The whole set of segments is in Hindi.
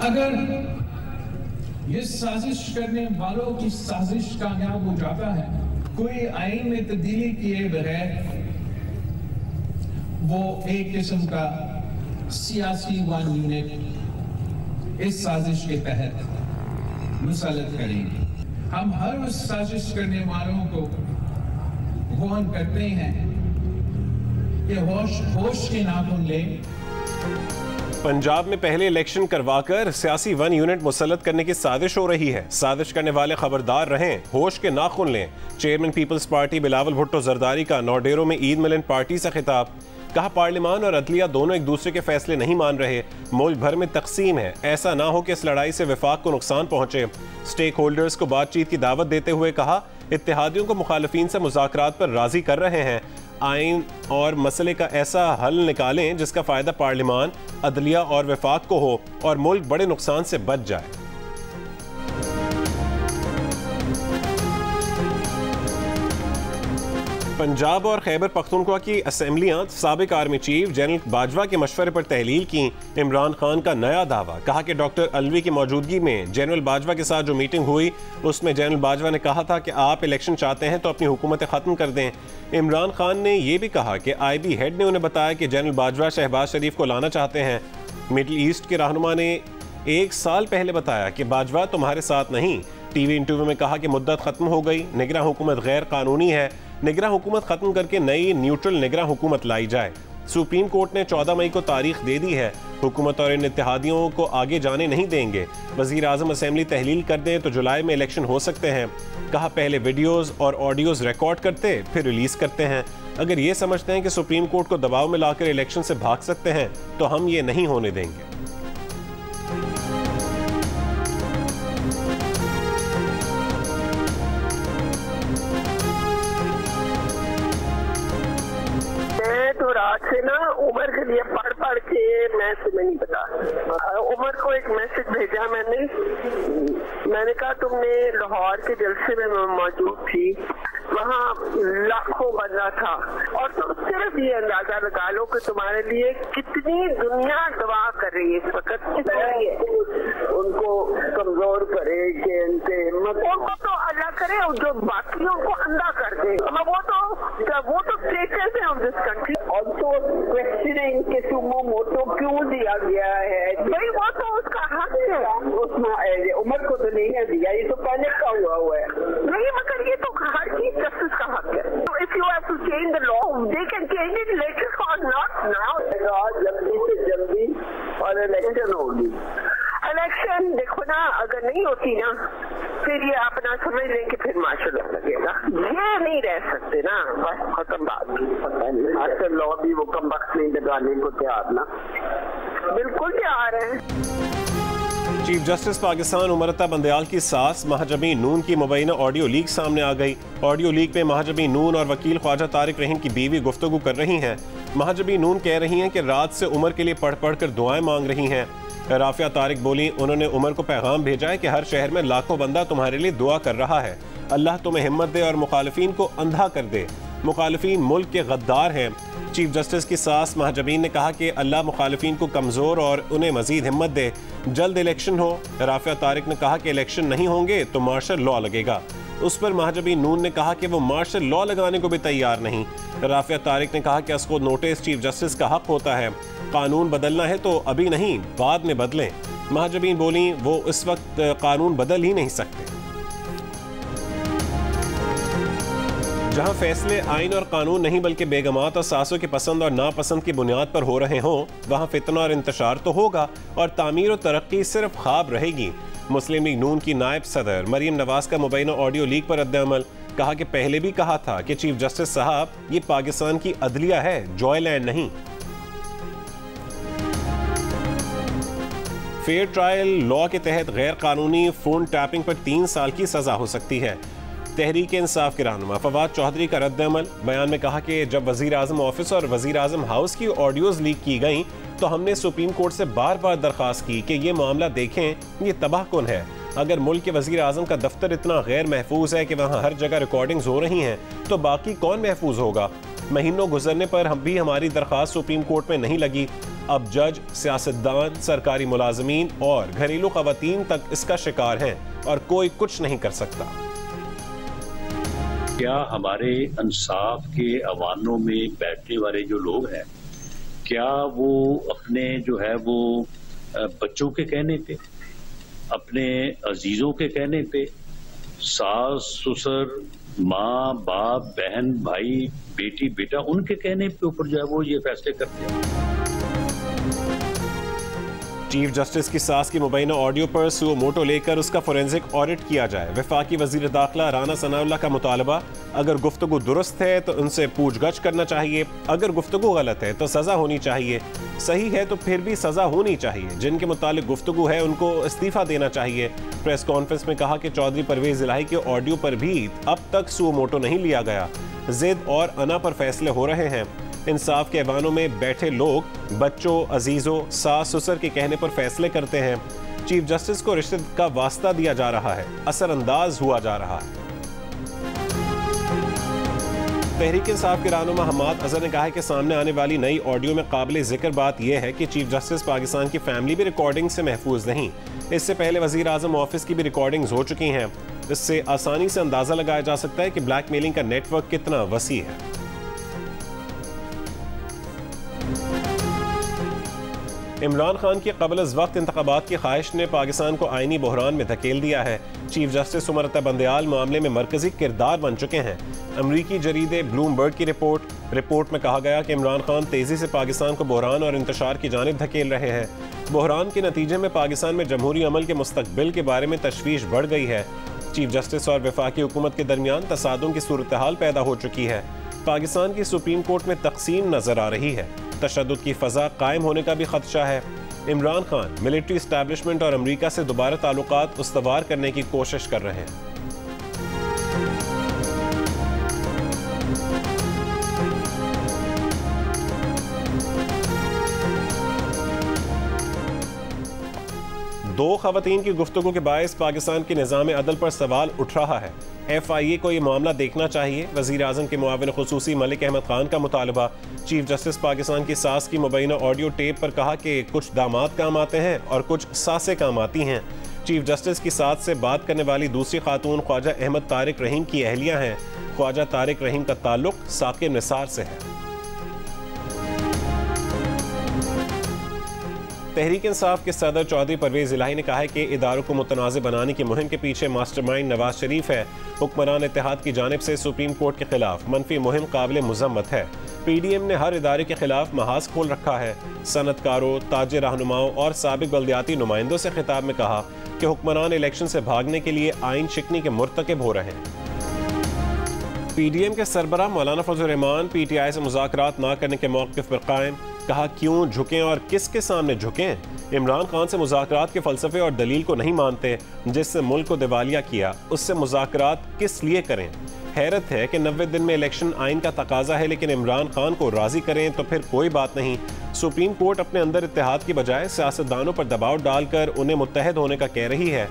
अगर ये साजिश करने वालों की साजिश कामयाब हो जाता है, कोई आईन में तब्दीली किए बगैर वो एक किस्म का सियासी वन यूनिट इस साजिश के तहत मुसल्लत करेंगे। हम हर उस साजिश करने वालों को वार्न करते हैं कि होश के नाखून लें। पंजाब में पहले इलेक्शन करवाकर सियासी वन यूनिट मुसल्लत करने की साजिश हो रही है। साजिश करने वाले खबरदार रहें, होश के नाखून लें। चेयरमैन पीपल्स पार्टी बिलावल भुट्टो जरदारी का नौडेरों में ईद मिलन पार्टी से खिताब। कहा, पार्लियामान और अदलिया दोनों एक दूसरे के फैसले नहीं मान रहे, मुल्क भर में तकसीम है। ऐसा ना हो कि इस लड़ाई से वफाक को नुकसान पहुंचे। स्टेक होल्डर्स को बातचीत की दावत देते हुए कहा, इत्तेहादियों को मुखालिफिन से मुज़ाकरात पर राजी कर रहे हैं। आइन और मसले का ऐसा हल निकालें जिसका फ़ायदा पार्लियामान, अदलिया और वफाक को हो और मुल्क बड़े नुकसान से बच जाए। पंजाब और खैबर पख्तूनख्वा की असम्बलियाँ साबिक आर्मी चीफ जनरल बाजवा के मशवरे पर तहलील की। इमरान खान का नया दावा। कहा कि डॉक्टर अलवी की मौजूदगी में जनरल बाजवा के साथ जो मीटिंग हुई उसमें जनरल बाजवा ने कहा था कि आप इलेक्शन चाहते हैं तो अपनी हुकूमतें ख़त्म कर दें। इमरान खान ने यह भी कहा कि IB हेड ने उन्हें बताया कि जनरल बाजवा शहबाज शरीफ को लाना चाहते हैं। मिडल ईस्ट के रहनुमा ने 1 साल पहले बताया कि बाजवा तुम्हारे साथ नहीं। TV इंटरव्यू में कहा कि मुद्दत ख़त्म हो गई, निगरां हुकूमत गैर कानूनी है, निगरां हुकूमत ख़त्म करके नई न्यूट्रल निगरां हुकूमत लाई जाए। सुप्रीम कोर्ट ने 14 मई को तारीख दे दी है। हुकूमत और इन इत्तेहादियों को आगे जाने नहीं देंगे। वज़ीर आज़म असेंबली तहलील कर दें तो जुलाई में इलेक्शन हो सकते हैं। कहा, पहले वीडियोज़ और ऑडियोज़ रिकॉर्ड करते फिर रिलीज़ करते हैं। अगर ये समझते हैं कि सुप्रीम कोर्ट को दबाव में लाकर इलेक्शन से भाग सकते हैं तो हम ये नहीं होने देंगे। रात से ना उमर के लिए पढ़ के मैं तुम्हें नहीं पता, उमर को एक मैसेज भेजा मैंने कहा तुमने लाहौर के जलसे में मौजूद थी, वहाँ लाखों बंदा था और तुम सिर्फ ये अंदाजा लगा लो कि तुम्हारे लिए कितनी दुनिया दुआ कर रही है इस वक्त, उनको कमजोर करे कि उनको तो अल्लाह करे जो बाकियों को अंधा कर दे। वो तो स्टेटस है of this country. Also questioning कि सुमोटो क्यों दिया गया है, भाई वो तो उसका हक है, उसमें उमर को तो नहीं है दिया, ये तो पहले का हुआ है नहीं, मगर ये तो हर चीज जस्टिस का हक है। तो if you have to change the law they can change it later और नॉट नाउ। जल्दी से जल्दी और इलेक्शन होगी। इलेक्शन देखो ना, अगर नहीं होती ना फिर ये अपना समझ लें कि फिर मार्शल लॉ लगेगा, ये नहीं रह सकते ना, बस खत्म बात। मार्शल लॉ भी वो कम वक्त नहीं लगाने को तैयार ना, बिल्कुल तैयार है। चीफ जस्टिस पाकिस्तान उमरता बंदयाल की सास महाजबीन नून की मुबैना ऑडियो लीक सामने आ गई। ऑडियो लीक में महाजबीन नून और वकील ख्वाजा तारिक रहीम की बीवी गुफ्तगू कर रही हैं। महाजबीन नून कह रही हैं कि रात से उमर के लिए पढ़ पढ़ कर दुआएं मांग रही हैं। राफिया तारिक बोली, उन्होंने उमर को पैगाम भेजा है कि हर शहर में लाखों बंदा तुम्हारे लिए दुआ कर रहा है, अल्लाह तुम्हें हिम्मत दे और मुखालिफिन को अंधा कर दे, मुखालिफिन मुल्क के गद्दार हैं। चीफ जस्टिस की सास महाजबीन ने कहा कि अल्लाह मुखालिफिन को कमज़ोर और उन्हें मजीद हिम्मत दे, जल्द इलेक्शन हो। राफिया तारिक ने कहा कि इलेक्शन नहीं होंगे तो मार्शल लॉ लगेगा। उस पर महाजबीन नून ने कहा कि वो मार्शल लॉ लगाने को भी तैयार नहीं। राफिया तारिक ने कहा कि उसको नोटिस चीफ जस्टिस का हक होता है, कानून बदलना है तो अभी नहीं बाद में बदलें। महाजबीन बोली, वो इस वक्त कानून बदल ही नहीं सकते। जहां फैसले आइन और कानून नहीं बल्कि बेगमात और सासों की पसंद और नापसंद की बुनियाद पर हो रहे हों, वहां फितना और इंतशार तो होगा और तामीर और तरक्की सिर्फ ख्वाब रहेगी। मुस्लिम लीग नून की नायब सदर मरियम नवाज का मुबैना ऑडियो लीक पर रद्द-ए-अमल। कहा कि पहले भी कहा था कि चीफ जस्टिस साहब ये पाकिस्तान की अदलिया है, जॉयलैंड नहीं। फेयर ट्रायल लॉ के तहत गैर कानूनी फोन टैपिंग पर 3 साल की सजा हो सकती है। तहरीक इंसाफ के रहनुमा फवाद चौधरी का रद्द-ए-अमल। बयान में कहा कि जब वज़ीर आज़म ऑफिस और वज़ीर आज़म हाउस की ऑडियोज़ लीक की गई तो हमने सुप्रीम कोर्ट से बार बार दरख्वास्त की कि ये मामला देखें, ये तबाहकुन है। अगर मुल्क के वज़ीर आज़म का दफ्तर इतना गैर महफूज है कि वहाँ हर जगह रिकॉर्डिंग्स हो रही हैं तो बाकी कौन महफूज होगा। महीनों गुजरने पर हम भी हमारी दरख्वास्त सुप्रीम कोर्ट में नहीं लगी। अब जज, सियासतदान, सरकारी मुलाजमीन और घरेलू खवातीन तक इसका शिकार हैं और कोई कुछ नहीं कर सकता। क्या हमारे इंसाफ के अवानों में बैठने वाले जो लोग हैं, क्या वो अपने जो है वो बच्चों के कहने पे, अपने अजीजों के कहने पे, सास ससुर, माँ बाप, बहन भाई, बेटी बेटा, उनके कहने पे ऊपर जो है वो ये फैसले करते हैं? चीफ जस्टिस की सास की मुबैना ऑडियो पर सुओ मोटो लेकर उसका फोरेंसिक ऑडिट किया जाए। वफाकी वजीर दाखिला राना सनाउल्लाह का मुतालबा, अगर गुफ्तगू दुरुस्त है तो उनसे पूछगछ करना चाहिए, अगर गुफ्तगू गलत है तो सजा होनी चाहिए, सही है तो फिर भी सजा होनी चाहिए, जिनके मुतालिक गुफ्तगू है उनको इस्तीफा देना चाहिए। प्रेस कॉन्फ्रेंस में कहा कि चौधरी परवेज इलाही के ऑडियो पर भी अब तक सुओ मोटो नहीं लिया गया, जिद और अना पर फैसले हो रहे हैं। इंसाफ के ऐवानों में बैठे लोग बच्चों, अजीजों, सास ससुर के कहने पर फैसले करते हैं। चीफ जस्टिस को रिश्ते का वास्ता दिया जा रहा है, असरअंदाज हुआ जा रहा है। तहरीक इंसाफ के रहनुमा हम्माद अजहर ने कहा है कि सामने आने वाली नई ऑडियो में काबिल जिक्र बात यह है कि चीफ जस्टिस पाकिस्तान की फैमिली भी रिकॉर्डिंग से महफूज नहीं। इससे पहले वजीर आजम ऑफिस की भी रिकॉर्डिंग्स हो चुकी हैं। इससे आसानी से अंदाजा लगाया जा सकता है कि ब्लैकमेलिंग का नेटवर्क कितना वसी है। इमरान खान की कबल अज़ वक्त इंतखाबात की ख्वाहिश ने पाकिस्तान को आईनी बहरान में धकेल दिया है। चीफ जस्टिस उमर अता बंदयाल मामले में मरकजी किरदार बन चुके हैं। अमरीकी जरीदे ब्लूमबर्ग की रिपोर्ट में कहा गया कि इमरान खान तेजी से पाकिस्तान को बहरान और इंतशार की जानिब धकेल रहे हैं। बहरान के नतीजे में पाकिस्तान में जमहूरी अमल के मुस्तकबिल के बारे में तशवीश बढ़ गई है। चीफ जस्टिस और वफाकी हुकूमत के दरमियान तसादुम की सूरत हाल पैदा हो चुकी है। पाकिस्तान की सुप्रीम कोर्ट में तकसीम नजर आ रही है। तशद्दुद की फजा कायम होने का भी खदशा है। इमरान खान मिलिट्री एस्टैब्लिशमेंट और अमरीका से दोबारा ताल्लुकात उस्तवार करने की कोशिश कर रहे हैं। दो खवातीन की गुफ्तगू के बायस पाकिस्तान के निज़ाम अदल पर सवाल उठ रहा है। FIA को ये मामला देखना चाहिए। वज़ीर आज़म के मुआविन खुसूसी मलिक अहमद खान का मुतालबा। चीफ जस्टिस पाकिस्तान की सास की मुबैना ऑडियो टेप पर कहा कि कुछ दामाद काम आते हैं और कुछ सासें काम आती हैं। चीफ जस्टिस की सास से बात करने वाली दूसरी खातून ख्वाजा अहमद तारिक रहीम की अहलिया हैं। ख्वाजा तारिक रहीम का ताल्लुक साकिब निसार से है। तहरीक इंसाफ के सदर चौधरी परवेज इलाही ने कहा है कि इदारों को मुतनाज़ बनाने की मुहिम के पीछे मास्टरमाइंड नवाज शरीफ है। हुक्मरान इत्तेहाद की जानिब से सुप्रीम कोर्ट के खिलाफ मनफी मुहिम काबिल मुज़म्मत है। PDM ने हर इदारे के खिलाफ महाज खोल रखा है। सनतकारों, ताजे रहनुमाओं और साबिक बल्दियाती नुमाइंदों से खिताब में कहा कि हुक्मरान इलेक्शन से भागने के लिए आइन शिकनी के मुर्तकिब हो रहे हैं। PDM के सरबराह मौलाना फजल रहमान PTI से मुज़ाकरात न करने के मौक़िफ़ पर कायम। कहा क्यों झुकें और किसके सामने झुकें। इमरान खान से मुज़ाकरात के फ़लसफ़े और दलील को नहीं मानते, जिससे मुल्क को दिवालिया किया, उससे मुज़ाकरात किस लिए करें। हैरत है कि 90 दिन में इलेक्शन आइन का तकाजा है, लेकिन इमरान खान को राज़ी करें तो फिर कोई बात नहीं। सुप्रीम कोर्ट अपने अंदर इत्तेहाद की बजाय सियासतदानों पर दबाव डालकर उन्हें मुत्तहद होने का कह रही है।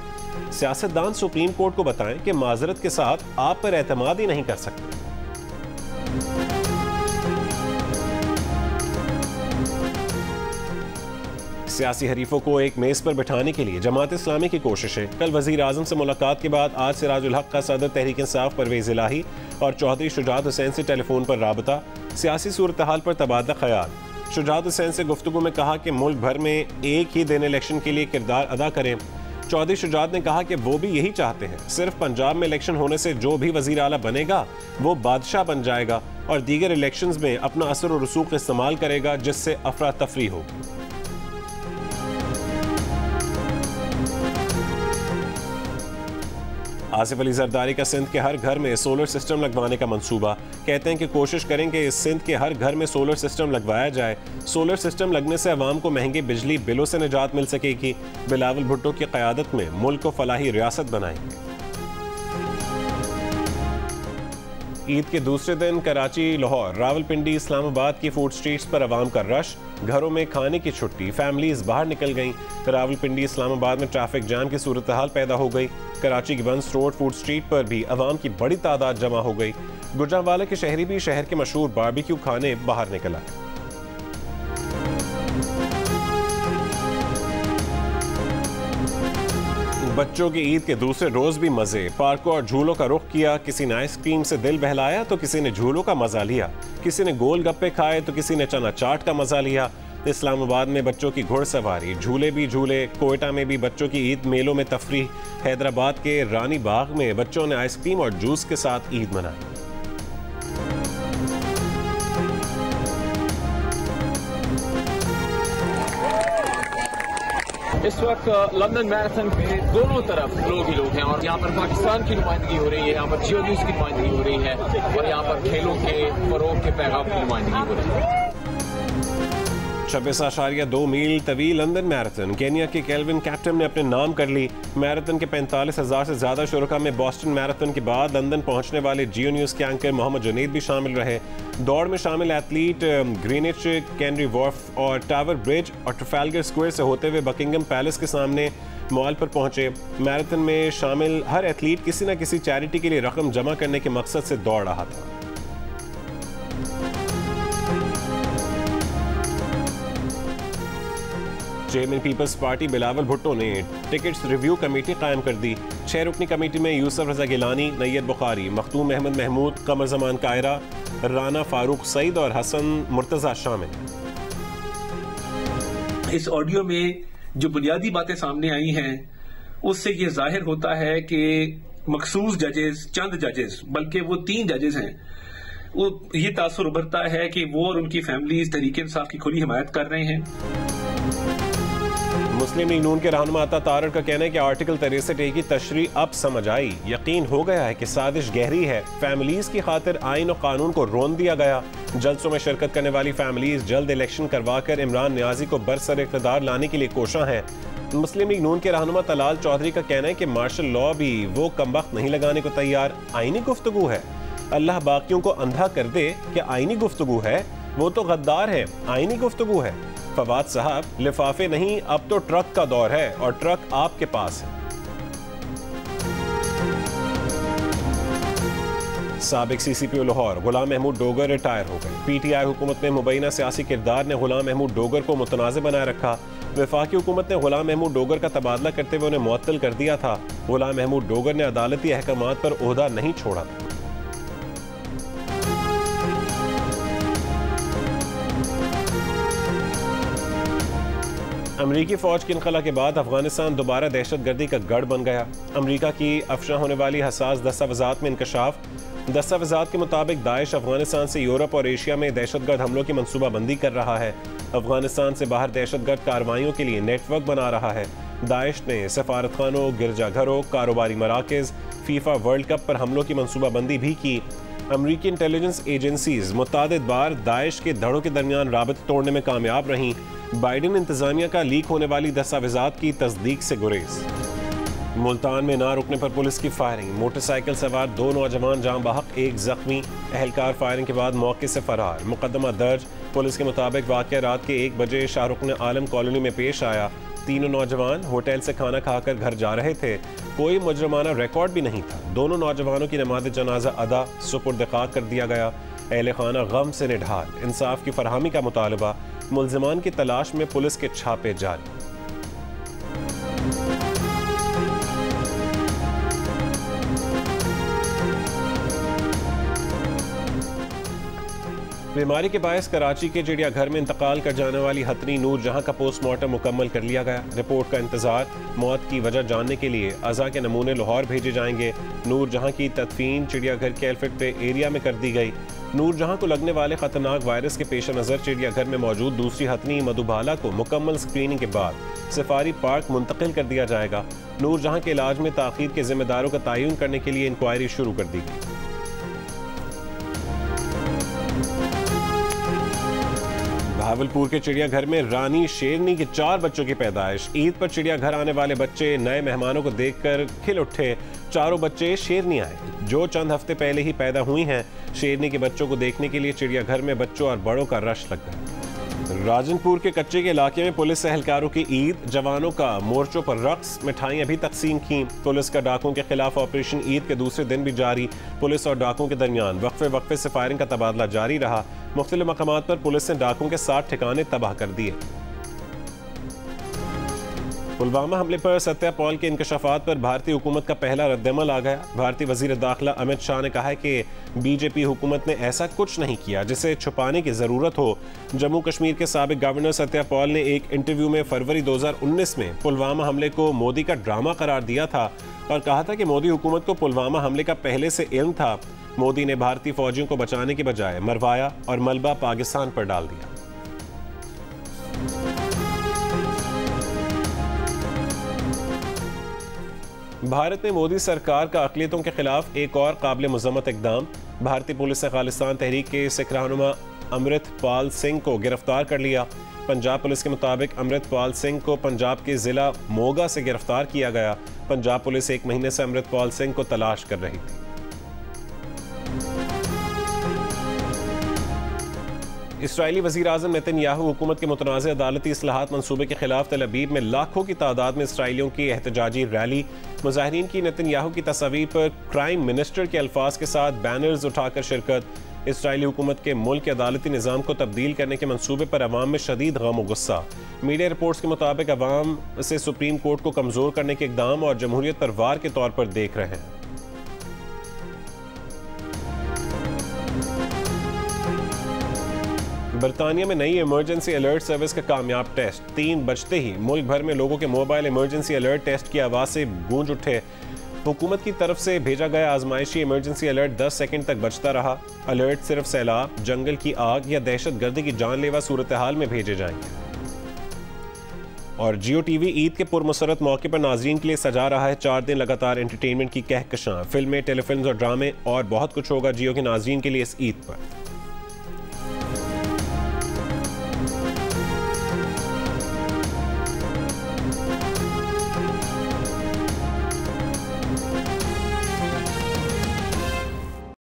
सियासतदान सुप्रीम कोर्ट को बताएं कि माजरत के साथ आप पर एतमाद ही नहीं कर सकते। सियासी हरीफों को एक मेज पर बिठाने के लिए जमात इस्लामी की कोशिशें। कल वजीर आजम से मुलाकात के बाद आज सिराजुल हक का सदर तहरीक इंसाफ परवेज इलाही और चौधरी शुजात हुसैन से टेलीफोन पर राबता। सियासी सूरत हाल पर तबादला ख्याल। शुजात हुसैन से गुफ्तगू में कहा कि मुल्क भर में एक ही दिन इलेक्शन के लिए किरदार अदा करें। चौधरी शुजात ने कहा कि वो भी यही चाहते हैं। सिर्फ पंजाब में इलेक्शन होने से जो भी वजीर आला बनेगा वो बादशाह बन जाएगा और दीगर इलेक्शंस में अपना असर और रसूख इस्तेमाल करेगा, जिससे अफरा तफरी हो। आसिफ अली जरदारी का सिंध के हर घर में सोलर सिस्टम लगवाने का मंसूबा। कहते हैं कि कोशिश करेंगे इस सिंध के हर घर में सोलर सिस्टम लगवाया जाए। सोलर सिस्टम लगने से अवाम को महंगे बिजली बिलों से निजात मिल सकेगी। बिलावल भुट्टो की क़यादत में मुल्क को फलाही रियासत बनाएंगे। ईद के दूसरे दिन कराची, लाहौर, रावलपिंडी, इस्लामाबाद की फूड स्ट्रीट्स पर अवाम का रश। घरों में खाने की छुट्टी, फैमिलीज बाहर निकल गईं। रावलपिंडी, इस्लामाबाद में ट्रैफिक जाम की सूरत हाल पैदा हो गई। कराची की बंस रोड फूड स्ट्रीट पर भी अवाम की बड़ी तादाद जमा हो गई। गुजरांवाला के शहरी भी शहर के मशहूर बारबेक्यू खाने बाहर निकल आए। बच्चों की ईद के दूसरे रोज भी मजे, पार्कों और झूलों का रुख किया। किसी ने आइसक्रीम से दिल बहलाया तो किसी ने झूलों का मजा लिया, किसी ने गोल गप्पे खाए तो किसी ने चना चाट का मजा लिया। इस्लामाबाद में बच्चों की घुड़सवारी, झूले भी झूले। कोयटा में भी बच्चों की ईद मेलों में तफरीह। हैदराबाद के रानी बाग में बच्चों ने आइसक्रीम और जूस के साथ ईद मनाई। इस वक्त लंदन मैराथन पे दोनों तरफ लोग ही लोग हैं और यहाँ पर पाकिस्तान की नुमाइंदगी हो रही है, यहाँ पर जियो न्यूज़ की नुमाइंदगी हो रही है और यहाँ पर खेलों के फरोग के पैगाम की नुमाइंदगी हो रही है। 26.2 मील तवील लंदन मैराथन केनिया के केल्विन कैप्टन ने अपने नाम कर ली। मैराथन के 45,000 से ज्यादा शुरका में बोस्टन मैराथन के बाद लंदन पहुंचने वाले जियो न्यूज़ के एंकर मोहम्मद जुनैद भी शामिल रहे। दौड़ में शामिल एथलीट ग्रीनिच, कैनरी वॉर्फ और टावर ब्रिज और ट्रफाल्गर स्क्वायर से होते हुए बकिंगम पैलेस के सामने मॉल पर पहुंचे। मैराथन में शामिल हर एथलीट किसी न किसी चैरिटी के लिए रकम जमा करने के मकसद से दौड़ रहा था। चेयरमैन पीपल्स पार्टी बिलावल भुट्टो ने टिकट्स रिव्यू कमेटी कायम कर दी। 6 रुकनी कमेटी में यूसुफ रजा गिलानी, नैयद बुखारी, मखदूम अहमद महमूद, कमर जमान कायरा, राना फारूक सईद और हसन मुर्तजा शामिल। इस ऑडियो में जो बुनियादी बातें सामने आई हैं उससे ये जाहिर होता है कि मखसूस जजेस, चंद जजेस, बल्कि वो 3 जजेस हैं, वो ये तासुर उभरता है कि वो और उनकी फैमिली तहरीक इंसाफ की खुली हिमायत कर रहे हैं। मुस्लिम लीग नून के रहनुमा अता तारड़ का कहना है कि आर्टिकल 63A की तशरीह अब समझ आई। यकीन हो गया है कि साजिश गहरी है। फैमिलीज की खातिर आइन और कानून को रोन दिया गया। जलसों में शिरकत करने वाली फैमिलीज जल्द इलेक्शन करवाकर इमरान नियाजी को बरसर इक़्तिदार लाने के लिए कोशां हैं। मुस्लिम लीग नून के रहनुमा तलाल चौधरी का कहना है कि मार्शल लॉ भी वो कमबख्त नहीं लगाने को तैयार। आईनी गुफ्तगू है। अल्लाह बाकियों को अंधा कर दे कि आईनी गुफ्तगू है, वो तो गद्दार है। आईनी गुफ्तगू है। फवाद साहब, लिफाफे नहीं, अब तो ट्रक का दौर है और ट्रक आपके पास है। साबिक CCPO लाहौर गुलाम महमूद डोगर रिटायर हो गए। PTI हुकूमत में मुबैना सियासी किरदार ने गुलाम महमूद डोगर को मुतनाज़ बनाए रखा। वफाकी हुकूमत ने गुलाम महमूद डोगर का तबादला करते हुए उन्हें मुअत्तल कर दिया था। गुलाम महमूद डोगर ने अदालती अहकामात पर ओहदा नहीं छोड़ा था। अमरीकी फौज की इनखला के बाद अफगानिस्तान दोबारा दहशतगर्दी का गढ़ बन गया। अमरीका की अफशा होने वाली हसास दस्तावेजात में इंकशाफ। दस्तावेजात के मुताबिक दाइश अफगानिस्तान से यूरोप और एशिया में दहशतगर्द हमलों की मनसूबाबंदी कर रहा है। अफगानिस्तान से बाहर दहशतगर्द कार्रवाइयों के लिए नेटवर्क बना रहा है। दाइश ने सफारतखानों, गिरजाघरों, कारोबारी मराकज़, फीफा वर्ल्ड कप पर हमलों की मनसूबाबंदी भी की। अमरीकी इंटेलिजेंस एजेंसीज मुतादिद बार दाइश के धड़ों के दरमियान राबते तोड़ने में कामयाब रहीं। बाइडेन इंतजामिया का लीक होने वाली दस्तावेजात की तस्दीक से गुरेज। मुल्तान में ना रुकने पर पुलिस की फायरिंग। मोटरसाइकिल सवार 2 नौजवान जाँ बहक, 1 जख्मी। अहलकार फायरिंग के बाद मौके से फरार। मुकदमा दर्ज। पुलिस के मुताबिक वाक़या रात के 1 बजे शाहरुख ने आलम कॉलोनी में पेश आया। तीनों नौजवान होटल से खाना खाकर घर जा रहे थे। कोई मुजरमाना रिकॉर्ड भी नहीं था। दोनों नौजवानों की नमाज जनाजा अदा सुपुर्द खाक कर दिया गया। अहले खाना गम से निढाल। इंसाफ की फरहमी का मुतालबा। मुल्जिमान की तलाश में पुलिस के छापे जारी। बीमारी के बायस कराची के चिड़ियाघर में इंतकाल कर जाने वाली हथनी नूर जहां का पोस्टमार्टम मुकम्मल कर लिया गया। रिपोर्ट का इंतजार। मौत की वजह जानने के लिए अज़ा के नमूने लाहौर भेजे जाएंगे। नूर जहां की तदफीन चिड़ियाघर के एल्फ्रेड पे एरिया में कर दी गई। नूर जहां को लगने वाले खतरनाक वायरस के पेश नज़र चिड़ियाघर में मौजूद दूसरी हथनी मधुबाला को मुकम्मल स्क्रीनिंग के बाद सफारी पार्क मुंतकिल कर दिया जाएगा। नूर जहां के इलाज में ताख़ीर के जिम्मेदारों का तयन करने के लिए इंक्वायरी शुरू कर दी गई। भावलपुर के चिड़ियाघर में रानी शेरनी के 4 बच्चों की पैदाइश। ईद पर चिड़ियाघर आने वाले बच्चे नए मेहमानों को देखकर खिल उठे। चारों बच्चे शेरनियां हैं जो चंद हफ्ते पहले ही पैदा हुई हैं। शेरनी के बच्चों को देखने के लिए चिड़ियाघर में बच्चों और बड़ों का रश लग गया। राजनपुर के कच्चे के इलाके में पुलिस एहलकारों की ईद। जवानों का मोर्चों पर रक्स, मिठाइयां भी तकसीम की। पुलिस का डाकुओं के खिलाफ ऑपरेशन ईद के दूसरे दिन भी जारी। पुलिस और डाकुओं के दरमियान वक्फे से फायरिंग का तबादला जारी रहा। मुख्तलिफ मकामात पर पुलिस ने डाकुओं के 60 ठिकाने तबाह कर दिए। पुलवामा हमले पर सत्या पॉल के इंकशाफात पर भारतीय हुकूमत का पहला रद्दअमल आ गया। भारतीय वजीर दाखिला अमित शाह ने कहा है कि बीजेपी हुकूमत ने ऐसा कुछ नहीं किया जिसे छुपाने की जरूरत हो। जम्मू कश्मीर के साबिक गवर्नर सत्या पॉल ने एक इंटरव्यू में फरवरी 2019 में पुलवामा हमले को मोदी का ड्रामा करार दिया था और कहा था कि मोदी हुकूमत को पुलवामा हमले का पहले से इल्म था। मोदी ने भारतीय फौजियों को बचाने के बजाय मरवाया और मलबा पाकिस्तान पर डाल दिया। भारत में मोदी सरकार का अक़लियतों के खिलाफ एक और काबिल मुज़म्मत इक़दाम। भारतीय पुलिस ने खालिस्तान तहरीक के सिख रहनुमा अमृतपाल सिंह को गिरफ्तार कर लिया। पंजाब पुलिस के मुताबिक अमृतपाल सिंह को पंजाब के ज़िला मोगा से गिरफ्तार किया गया। पंजाब पुलिस 1 महीने से अमृतपाल सिंह को तलाश कर रही थी। इसराइली वज़ीर आज़म नेतन्याहू हुकूमत के मुतनाज़ अदालती इस्लाहात मंसूबे के खिलाफ तल अबीब में लाखों की तादाद में इसराइलियों की एहतजाजी रैली। मुजाहिरीन की नेतन्याहू की तस्वीर पर क्राइम मिनिस्टर के अल्फाज के साथ बैनर्स उठाकर शिरकत। इसराइली हुकूमत के मुल्क के अदालती निज़ाम को तब्दील करने के मंसूबे पर अवाम में शदीद गम और गुस्सा। मीडिया रिपोर्ट्स के मुताबिक अवाम से सुप्रीम कोर्ट को कमज़ोर करने के इक़दाम और जमहूरियत पर वार के तौर पर देख रहे हैं। बरतानिया में नई इमरजेंसी अलर्ट सर्विस का कामयाब टेस्ट। 3 बजते ही मुल्क भर में लोगों के मोबाइल इमरजेंसी अलर्ट टेस्ट की आवाज़ से गूंज उठे। हुकूमत की तरफ से भेजा गया आजमाइशी इमरजेंसी अलर्ट 10 सेकंड तक बजता रहा। अलर्ट सिर्फ सैलाब, जंगल की आग या दहशत गर्दी की जानलेवा सूरत हाल में भेजे जाएंगे। और जियो टीवी ईद के पुरमसरत मौके पर नाजरीन के लिए सजा रहा है 4 दिन लगातार एंटरटेनमेंट की कहकशां। फिल्में, टेलीफिल्म्स और ड्रामे और बहुत कुछ होगा जियो के नाजरीन के लिए इस ईद पर।